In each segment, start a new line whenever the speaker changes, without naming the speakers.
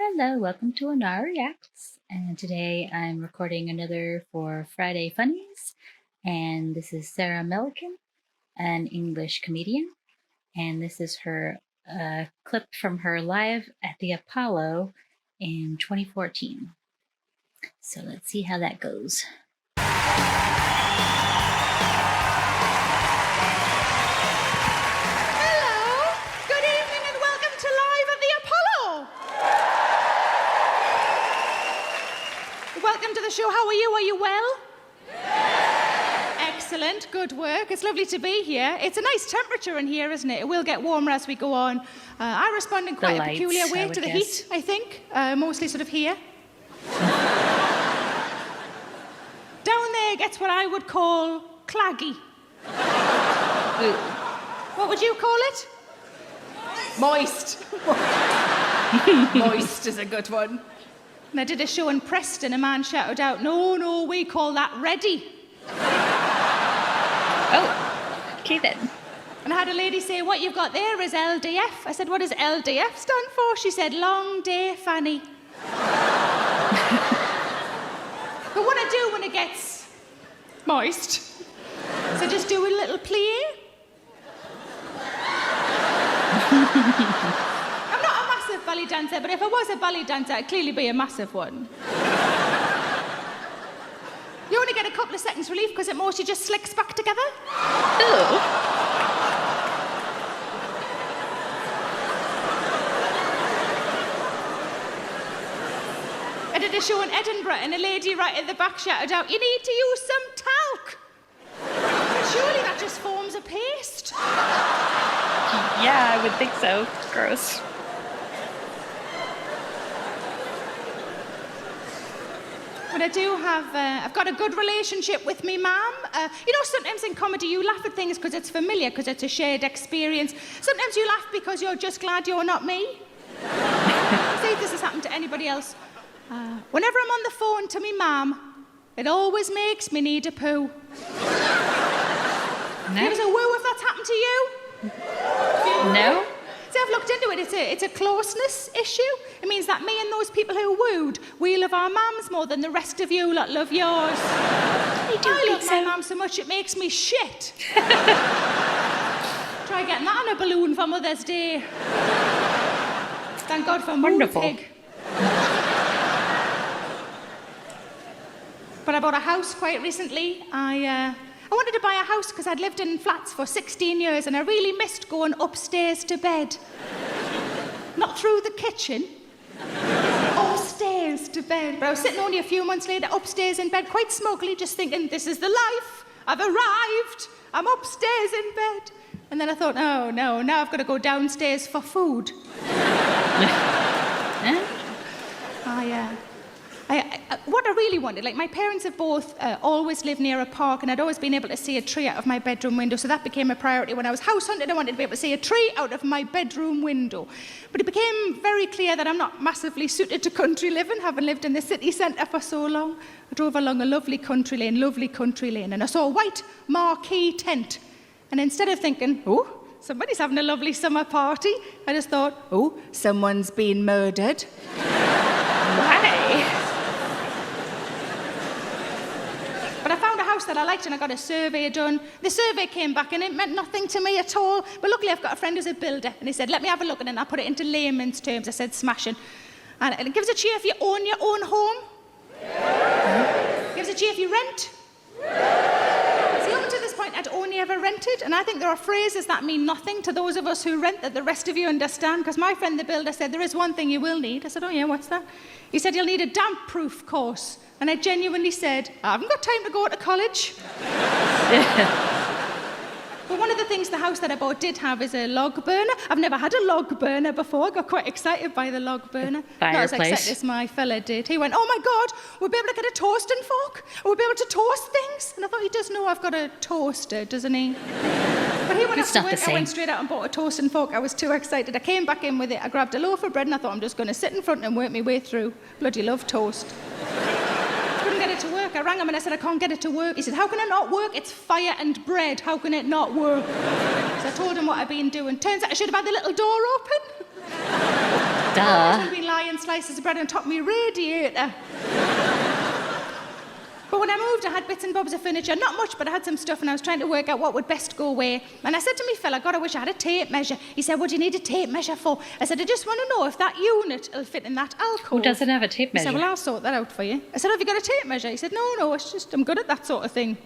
Hello, welcome to Ennara Reacts. And today I'm recording another for Friday Funnies. And this is Sarah Millican, an English comedian. And this is her clip from her live at the Apollo in 2014. So let's see how that goes.
Hello, good evening and welcome to Live at the Apollo. Welcome to the show. How are you? Are you well? Excellent, good work. It's lovely to be here. It's a nice temperature in here, isn't it? It will get warmer as we go on. I respond in quite a peculiar way to the heat, I think. Mostly sort of here. Down there gets what I would call claggy. What would you call it? Moist. Moist is a good one. And I did a show in Preston. A man shouted out, no, we call that ready.
Oh, okay then.
And I had a lady say, what you've got there is LDF. I said, what does LDF stand for? She said, long day Fanny. But what I do when it gets moist, so just do a little plie. I'm not a massive ballet dancer, but if I was a ballet dancer, I'd clearly be a massive one. You only get a couple of seconds relief because it mostly just slicks back together.
Ooh.
I did a show in Edinburgh and a lady right at the back shouted out, you need to use some talc. But surely that just forms a paste.
Yeah, I would think so. Gross.
But I do have, I've got a good relationship with me mum. Sometimes in comedy you laugh at things because it's familiar, because it's a shared experience. Sometimes you laugh because you're just glad you're not me. See if this has happened to anybody else. Whenever I'm on the phone to me mum, it always makes me need a poo.
No.
Give us a woo if that's happened to you.
No?
See, I've looked into it. It's a closeness issue. It means that me and those people who wooed, we love our mums more than the rest of you lot love yours. I love my mum so much it makes me shit. Try getting that on a balloon for Mother's Day. Thank God for Moonpig. But I bought a house quite recently. I wanted to buy a house because I'd lived in flats for 16 years and I really missed going upstairs to bed. Not through the kitchen, upstairs to bed. But I was sitting only a few months later upstairs in bed, quite smugly, just thinking, this is the life. I've arrived. I'm upstairs in bed. And then I thought, oh no, now I've got to go downstairs for food. What I really wanted, like my parents have both always lived near a park and I'd always been able to see a tree out of my bedroom window, so that became a priority. When I was house hunting, I wanted to be able to see a tree out of my bedroom window. But it became very clear that I'm not massively suited to country living, having lived in the city centre for so long. I drove along a lovely country lane, and I saw a white marquee tent. And instead of thinking, oh, somebody's having a lovely summer party, I just thought, oh, someone's been murdered.
Why?
But I found a house that I liked and I got a survey done. The survey came back and it meant nothing to me at all. But luckily I've got a friend who's a builder and he said, let me have a look, and then I put it into layman's terms. I said, smashing. And it gives a cheer if you own your own home. It gives a cheer if you rent. See, up to this point I'd only ever rented, and I think there are phrases that mean nothing to those of us who rent that the rest of you understand, because my friend the builder said, there is one thing you will need. I said, oh yeah, what's that? He said, you'll need a damp-proof course. And I genuinely said, I haven't got time to go to college. But one of the things the house that I bought did have is a log burner. I've never had a log burner before. I got quite excited by the log burner. Not as excited as my fella did. He went, oh my God, we'll be able to get a toasting fork. We'll be able to toast things. And I thought, he does know I've got a toaster, doesn't he? But he went after work, I went straight out and bought a toasting fork. I was too excited. I came back in with it. I grabbed a loaf of bread and I thought, I'm just going to sit in front and work my way through. Bloody love toast. Couldn't get it to work. I rang him and I said, I can't get it to work. He said, how can it not work? It's fire and bread. How can it not work? So I told him what I'd been doing. Turns out I should have had the little door open.
Duh.
I've been lying slices of bread on top of my radiator. But when I moved, I had bits and bobs of furniture. Not much, but I had some stuff, and I was trying to work out what would best go where. And I said to me fella, God, I wish I had a tape measure. He said, what do you need a tape measure for? I said, I just want to know if that unit will fit in that alcove.
Who doesn't have a tape measure?
He said, well, I'll sort that out for you. I said, have you got a tape measure? He said, no, it's just, I'm good at that sort of thing.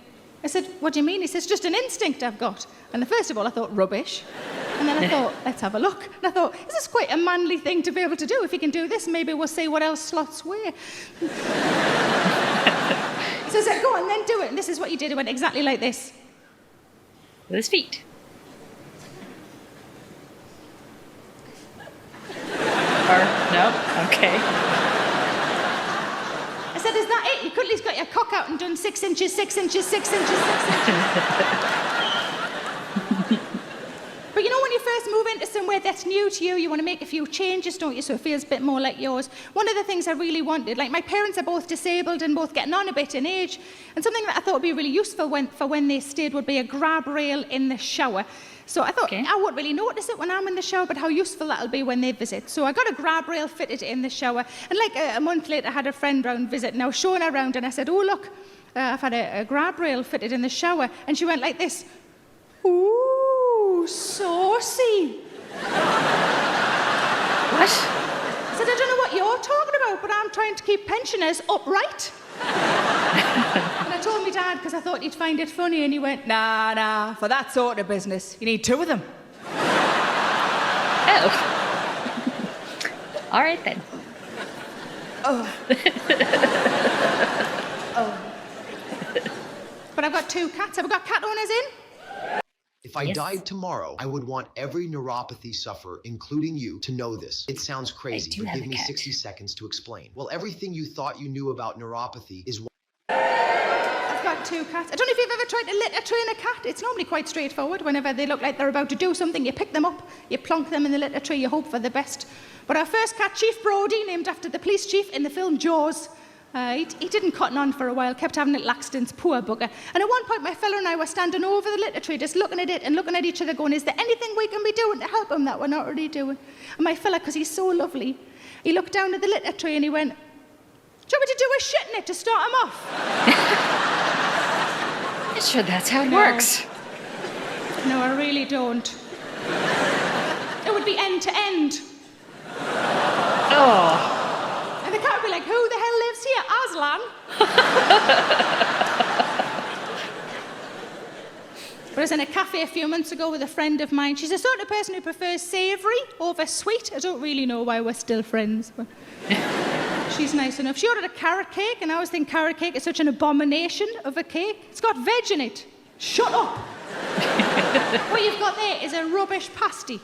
I said, what do you mean? He says, just an instinct I've got. And first of all, I thought, rubbish. And then I thought, let's have a look. And I thought, this is quite a manly thing to be able to do. If you can do this, maybe we'll see what else slots where. So I said, go on, then do it. And this is what he did. It went exactly like this.
With his feet. Or, no? Okay.
I said, is that it? You could at least got your cock out and done 6 inches, 6 inches, 6 inches, 6 inches. But you know, when you first move into somewhere that's new to you, you want to make a few changes, don't you? So it feels a bit more like yours. One of the things I really wanted, like my parents are both disabled and both getting on a bit in age, and something that I thought would be really useful for when they stayed would be a grab rail in the shower. So I thought, I won't really notice it when I'm in the shower, but how useful that'll be when they visit. So I got a grab rail fitted in the shower, and like a month later I had a friend round visit, and I was showing her around, and I said, oh look, I've had a grab rail fitted in the shower, and she went like this, ooh, saucy.
What?
I said, I don't know what you're talking about, but I'm trying to keep pensioners upright. And I told my dad because I thought he'd find it funny, and he went, nah, for that sort of business, you need 2 of them.
Oh. All right then.
Oh. But I've got 2 cats. Have we got cat owners in?
If I died tomorrow, I would want every neuropathy sufferer, including you, to know this. It sounds crazy, but give me 60 seconds to explain. Well, everything you thought you knew about neuropathy is...
I've got 2 cats. I don't know if you've ever tried to litter train a cat. It's normally quite straightforward. Whenever they look like they're about to do something, you pick them up, you plonk them in the litter tray, you hope for the best. But our first cat, Chief Brody, named after the police chief in the film Jaws, he didn't cotton on for a while, kept having little accidents, poor bugger. And at one point, my fella and I were standing over the litter tray, just looking at it and looking at each other, going, is there anything we can be doing to help him that we're not already doing? And my fella, because he's so lovely, he looked down at the litter tray and he went, do you want me to do a shit in it to start him off?
Sure, that's how it works.
No, I really don't. It would be end to end.
Oh.
And the cat would be like, who the hell lives here? Aslan? But I was in a cafe a few months ago with a friend of mine. She's the sort of person who prefers savoury over sweet. I don't really know why we're still friends, but she's nice enough. She ordered a carrot cake, and I always think carrot cake is such an abomination of a cake. It's got veg in it. Shut up. What you've got there is a rubbish pasty.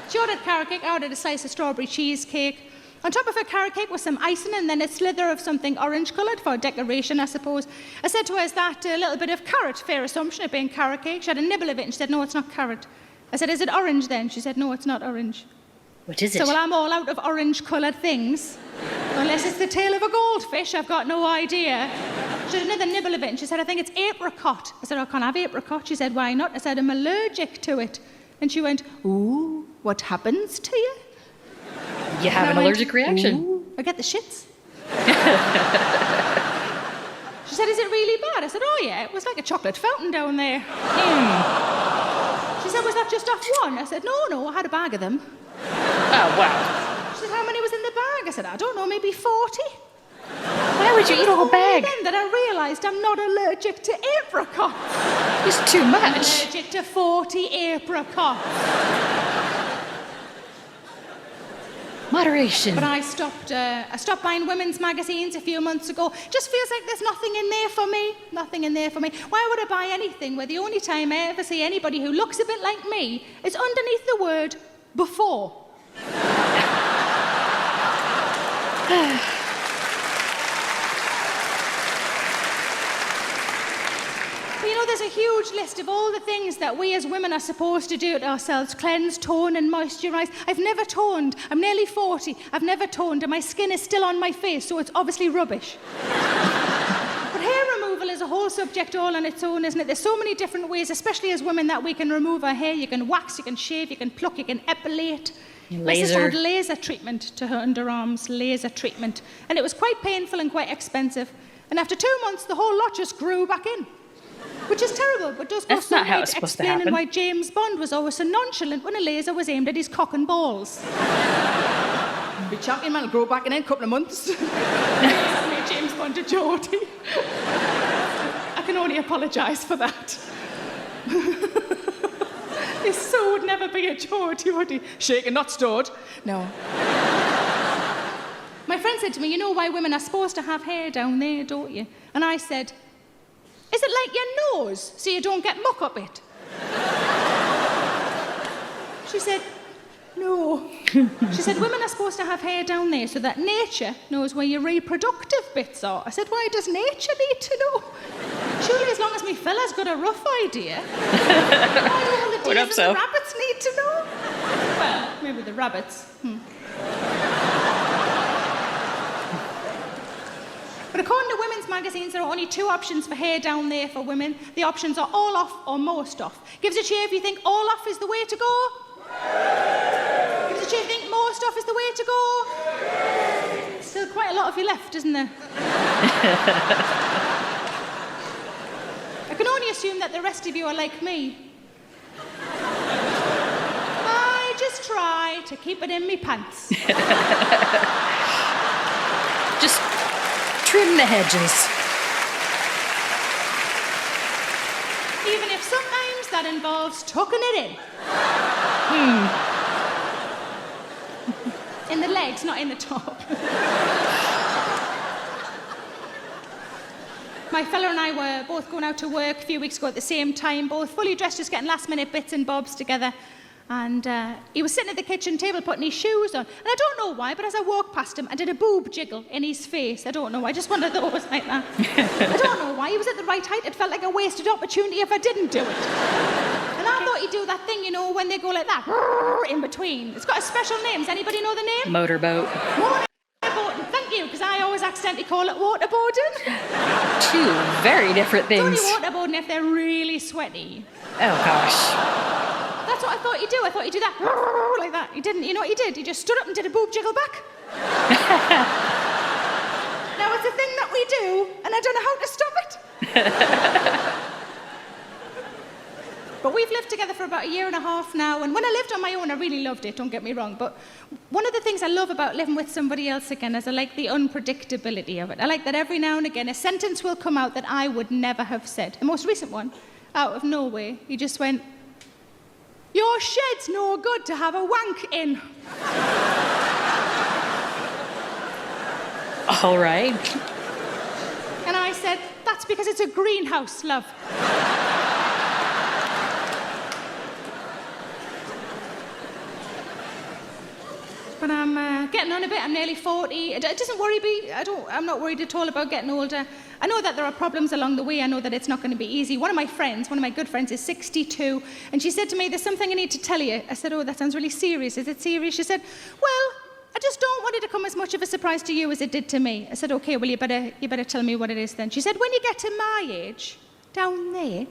She ordered carrot cake, I ordered a slice of strawberry cheesecake. On top of her carrot cake was some icing and then a slither of something orange-coloured for decoration, I suppose. I said to her, is that a little bit of carrot? Fair assumption, it being carrot cake. She had a nibble of it and she said, no, it's not carrot. I said, is it orange then? She said, no, it's not orange.
What is it?
So, well, I'm all out of orange-coloured things. Unless it's the tail of a goldfish, I've got no idea. She had another nibble of it and she said, I think it's apricot. I said, I can't have apricot. She said, why not? I said, I'm allergic to it. And she went, ooh, what happens to you?
You have an allergic reaction.
Ooh, I get the shits. She said, is it really bad? I said, oh yeah, it was like a chocolate fountain down there. She said, was that just off one? I said, no, I had a bag of them.
Oh, wow.
She said, how many was in the bag? I said, I don't know, maybe 40.
Why would you eat a whole bag?
Then that I realised I'm not allergic to apricots.
It's too much.
I'm allergic to 40 apricots.
Moderation.
But I stopped buying women's magazines a few months ago. Just feels like there's nothing in there for me. Nothing in there for me. Why would I buy anything where the only time I ever see anybody who looks a bit like me is underneath the word before? But you know, there's a huge list of all the things that we as women are supposed to do to ourselves. Cleanse, tone and moisturise. I've never toned. I'm nearly 40. I've never toned and my skin is still on my face, so it's obviously rubbish. But hair removal is is a whole subject all on its own, isn't it? There's so many different ways, especially as women, that we can remove our hair. You can wax, you can shave, you can pluck, you can epilate. My sister had laser treatment to her underarms, laser treatment. And it was quite painful and quite expensive. And after 2 months, the whole lot just grew back in. Which is terrible, but does go some way to explaining why James Bond was always so nonchalant when a laser was aimed at his cock and balls.
Be champion man will grow back in a couple of months.
James Bond to Geordie. I can only apologise for that. His son would never be a Geordie, would he?
Shaken, not stirred. No.
My friend said to me, you know why women are supposed to have hair down there, don't you? And I said, is it like your nose, so you don't get muck up it? She said, no. She said, women are supposed to have hair down there so that nature knows where your reproductive bits are. I said, why does nature need to know? Surely as long as me fella's got a rough idea. Why do all the deers and the rabbits need to know? Well, maybe the rabbits. But according to women's magazines, there are only 2 options for hair down there for women. The options are all off or most off. Gives a cheer if you think all off is the way to go. Gives a cheer if you think most off is the way to go. Still quite a lot of you left, isn't there? I can only assume that the rest of you are like me. I just try to keep it in me pants.
Just trim the hedges.
Even if sometimes that involves tucking it in. In the legs, not in the top. My fella and I were both going out to work a few weeks ago at the same time, both fully dressed, just getting last-minute bits and bobs together. And he was sitting at the kitchen table putting his shoes on. And I don't know why, but as I walked past him, I did a boob jiggle in his face. I don't know. I just one of those like that. I don't know why. He was at the right height. It felt like a wasted opportunity if I didn't do it. And I thought he'd do that thing, you know, when they go like that, in between. It's got a special name. Does anybody know the name?
Motorboat.
Motorboating. Thank you, because I always accidentally call it waterboarding.
2 very different things.
It's only waterboarding if they're really sweaty.
Oh, gosh.
That's what I thought he'd do. I thought he'd do that like that. He didn't. You know what he did? He just stood up and did a boob jiggle back. Now, it's a thing that we do, and I don't know how to stop it. But we've lived together for about 1.5 years now, and when I lived on my own, I really loved it, don't get me wrong. But one of the things I love about living with somebody else again is I like the unpredictability of it. I like that every now and again a sentence will come out that I would never have said. The most recent one, out of nowhere, he just went, "Your shed's no good to have a wank in."
All right.
And I said, "That's because it's a greenhouse, love." But I'm getting on a bit. I'm nearly 40. It doesn't worry me. I'm not worried at all about getting older. I know that there are problems along the way. I know that it's not going to be easy. One of my good friends, is 62, and she said to me, "There's something I need to tell you." I said, "Oh, that sounds really serious. Is it serious?" She said, "Well, I just don't want it to come as much of a surprise to you as it did to me." I said, "Okay, well, you better tell me what it is then." She said, "When you get to my age, down there,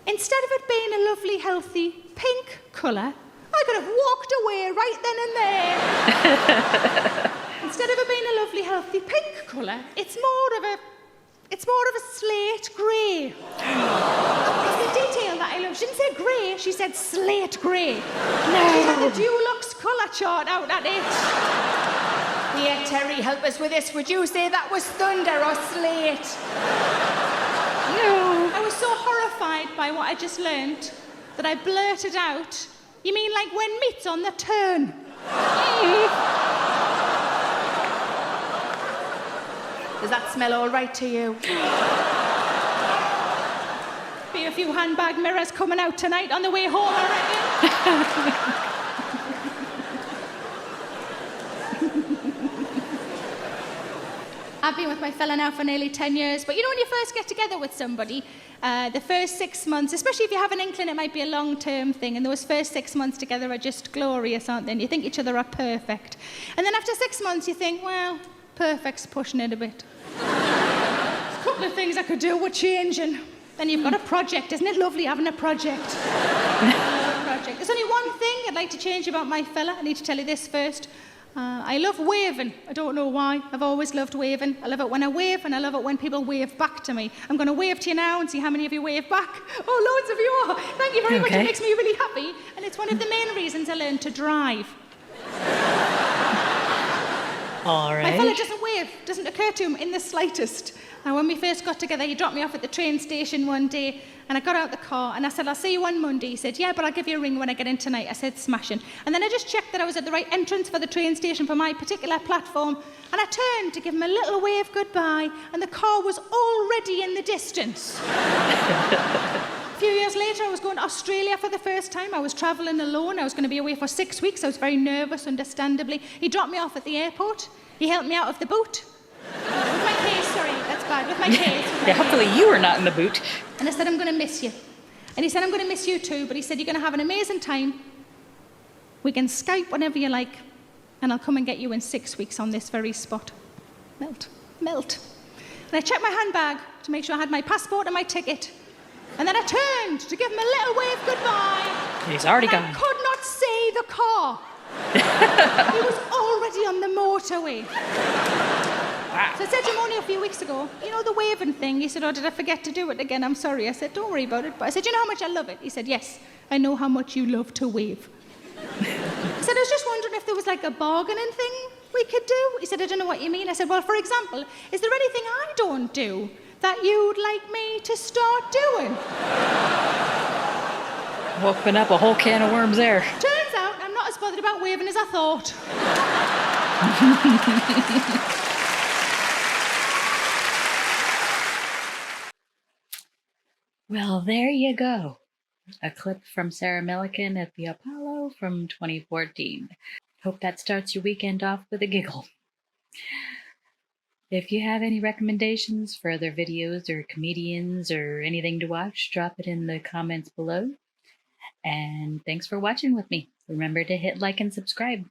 instead of it being a lovely, healthy pink colour, I could have walked away right then and there." Instead of it being a lovely, healthy pink colour, it's more of a slate grey. It's the detail that I love. She didn't say grey, she said slate grey. No. She had the Dulux colour chart out at it.
Yeah, Terry, help us with this. Would you say that was thunder or slate?
No. I was so horrified by what I just learnt that I blurted out, "You mean like when meat's on the turn?"
Does that smell all right to you?
Be a few handbag mirrors coming out tonight on the way home, I reckon. I've been with my fella now for nearly 10 years, but you know when you first get together with somebody, the first 6 months, especially if you have an inkling it might be a long-term thing, and those first 6 months together are just glorious, aren't they? And you think each other are perfect. And then after 6 months you think, well, perfect's pushing it a bit. Come couple of things I could do with changing. Then you've got a project. Isn't it lovely having a project? Project. There's only one thing I'd like to change about my fella. I need to tell you this first. I love waving. I don't know why. I've always loved waving. I love it when I wave, and I love it when people wave back to me. I'm going to wave to you now and see how many of you wave back. Oh, loads of you are. Thank you very much. It makes me really happy. And it's one of the main reasons I learned to drive.
All right.
My fella doesn't wave. Doesn't occur to him in the slightest. Now, when we first got together, he dropped me off at the train station one day, and I got out the car, and I said, I'll see you on Monday. He said, yeah, but I'll give you a ring when I get in tonight. I said, smashing. And then I just checked that I was at the right entrance for the train station for my particular platform, and I turned to give him a little wave goodbye, and the car was already in the distance. A few years later, I was going to Australia for the first time. I was travelling alone. I was going to be away for 6 weeks. I was very nervous, understandably. He dropped me off at the airport. He helped me out of the boot. With my case, sorry, that's bad. With my case.
Yeah, hopefully you were not in the boot.
And I said, I'm going to miss you. And he said, I'm going to miss you too. But he said, you're going to have an amazing time. We can Skype whenever you like. And I'll come and get you in 6 weeks on this very spot. Melt. And I checked my handbag to make sure I had my passport and my ticket. And then I turned to give him a little wave goodbye.
He's already gone.
I could not see the car. He was already on the motorway. So I said to him only a few weeks ago, you know the waving thing? He said, oh, did I forget to do it again? I'm sorry. I said, don't worry about it. But I said, you know how much I love it? He said, yes, I know how much you love to wave. I said, I was just wondering if there was like a bargaining thing we could do. He said, I don't know what you mean. I said, well, for example, is there anything I don't do that you'd like me to start doing?
Open up a whole can of worms there.
Turns out I'm not as bothered about waving as I thought.
Well, there you go. A clip from Sarah Millican at the Apollo from 2014. Hope that starts your weekend off with a giggle. If you have any recommendations for other videos or comedians or anything to watch, drop it in the comments below. And thanks for watching with me. Remember to hit like and subscribe.